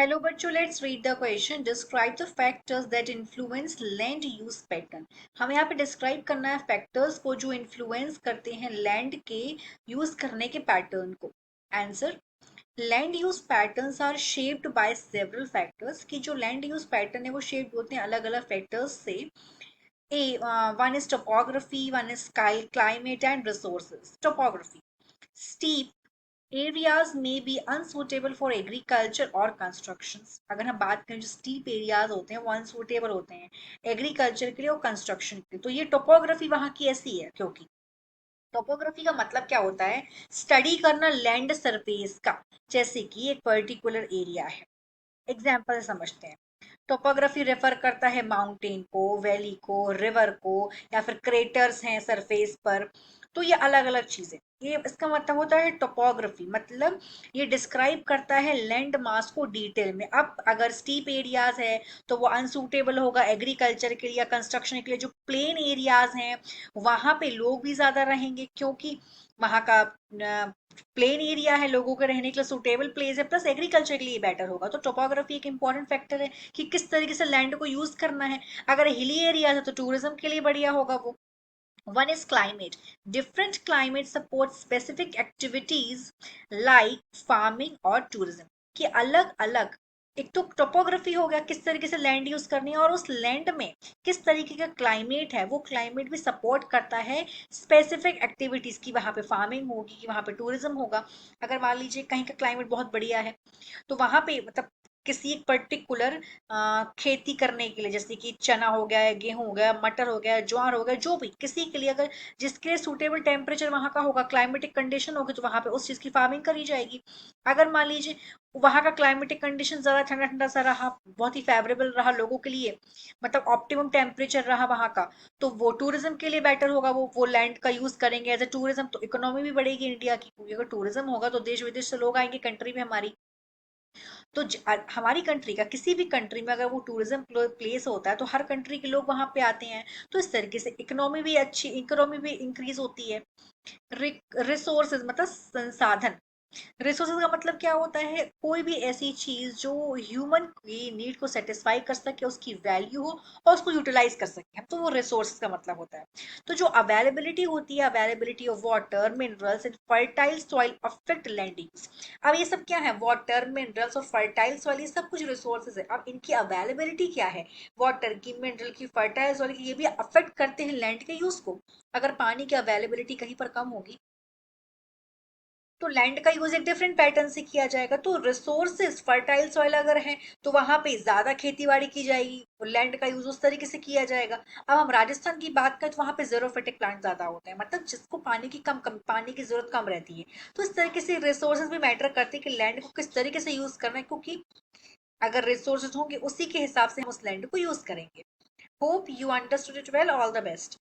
Hello बच्चों, let's read the question. Describe the factors that influence land use pattern. हमें यहाँ पे describe करना है फैक्टर्स को जो इन्फ्लुएंस करते हैं लैंड के यूज करने के पैटर्न को. Answer, land use patterns are shaped by several factors. कि जो लैंड यूज पैटर्न है वो शेप्ड होते हैं अलग अलग फैक्टर्स से. One is topography, one is climate and resources. Topography. Steep areas may be unsuitable for agriculture or constructions. अगर हम बात करें जो स्टीप एरियाज होते हैं वो अनसुटेबल होते हैं एग्रीकल्चर के लिए और कंस्ट्रक्शन के लिए. तो ये टोपोग्राफी वहां की ऐसी है. क्योंकि टोपोग्राफी का मतलब क्या होता है? स्टडी करना लैंड सरफेस का. जैसे कि एक पर्टिकुलर एरिया है. एग्जाम्पल समझते हैं. टोपोग्राफी रेफर करता है माउंटेन को, वैली को, रिवर को, या फिर क्रेटर्स हैं सरफेस पर. तो ये अलग अलग चीजें. ये इसका मतलब होता है टोपोग्राफी. मतलब ये डिस्क्राइब करता है लैंड मास को डिटेल में. अब अगर स्टीप एरियाज है तो वो अनसूटेबल होगा एग्रीकल्चर के लिए या कंस्ट्रक्शन के लिए. जो प्लेन एरियाज हैं वहां पे लोग भी ज्यादा रहेंगे क्योंकि वहां का प्लेन एरिया है, लोगों के रहने के लिए सुटेबल प्लेस है, प्लस एग्रीकल्चर के लिए बेटर होगा. तो टोपोग्राफी एक इंपॉर्टेंट फैक्टर है कि किस तरीके से लैंड को यूज करना है. अगर हिली एरिया है तो टूरिज्म के लिए बढ़िया होगा वो. One is climate. Different climates support specific activities like farming or tourism. कि अलग अलग एक तो टोपोग्राफी हो गया किस तरीके से लैंड यूज करनी है और उस लैंड में किस तरीके का क्लाइमेट है वो क्लाइमेट भी सपोर्ट करता है स्पेसिफिक एक्टिविटीज की. वहां पे फार्मिंग होगी कि वहां पे टूरिज्म होगा. अगर मान लीजिए कहीं का क्लाइमेट बहुत बढ़िया है तो वहां पे मतलब किसी एक पर्टिकुलर खेती करने के लिए, जैसे कि चना हो गया, गेहूं हो गया, मटर हो गया, ज्वार हो गया, जो भी किसी के लिए अगर जिसके लिए सूटेबल टेम्परेचर वहां का होगा, क्लाइमेटिक कंडीशन होगी, तो वहां पे उस चीज की फार्मिंग करी जाएगी. अगर मान लीजिए वहां का क्लाइमेटिक कंडीशन ज्यादा ठंडा ठंडा सा रहा, बहुत ही फेवरेबल रहा लोगों के लिए, मतलब ऑप्टिमम टेम्परेचर रहा वहां का, तो वो टूरिज्म के लिए बेटर होगा. वो लैंड का यूज करेंगे एज ए टूरिज्म. तो इकोनॉमी भी बढ़ेगी इंडिया की, क्योंकि अगर टूरिज्म होगा तो देश विदेश से लोग आएंगे कंट्री में हमारी. तो हमारी कंट्री का किसी भी कंट्री में अगर वो टूरिज्म प्लेस होता है तो हर कंट्री के लोग वहां पे आते हैं. तो इस तरीके से इकोनॉमी भी इंक्रीज होती है. रिसोर्सेज मतलब संसाधन. रिसोर्सेज का मतलब क्या होता है? कोई भी ऐसी चीज जो ह्यूमन की नीड को सेटिस्फाई कर सके, उसकी वैल्यू हो और उसको यूटिलाइज कर सके, तो वो रिसोर्सेज का मतलब होता है. तो जो अवेलेबिलिटी होती है, availability of water, minerals and fertile soil affect land use. अब ये सब क्या है? वाटर, मिनरल्स और फर्टाइल सॉइल, ये सब कुछ रिसोर्सेज है. अब इनकी अवेलेबिलिटी क्या है? वाटर की, मिनरल की, फर्टाइल सॉइल की, ये भी अफेक्ट करते हैं लैंड के यूज को. अगर पानी की अवेलेबिलिटी कहीं पर कम होगी तो लैंड का यूज एक डिफरेंट पैटर्न से किया जाएगा. तो रिसोर्सेज फर्टाइल सॉइल अगर है तो वहां पे ज्यादा खेती बाड़ी की जाएगी और लैंड का यूज उस तरीके से किया जाएगा. अब हम राजस्थान की बात करें तो वहां पे जेरोफिटिक प्लांट ज्यादा होते हैं, मतलब जिसको पानी की कम पानी की जरूरत कम रहती है. तो इस तरीके से रिसोर्सेज भी मैटर करते हैं कि लैंड को किस तरीके से यूज करना है, क्योंकि अगर रिसोर्सेज होंगे उसी के हिसाब से हम उस लैंड को यूज करेंगे. Hope you understood it well. All the best.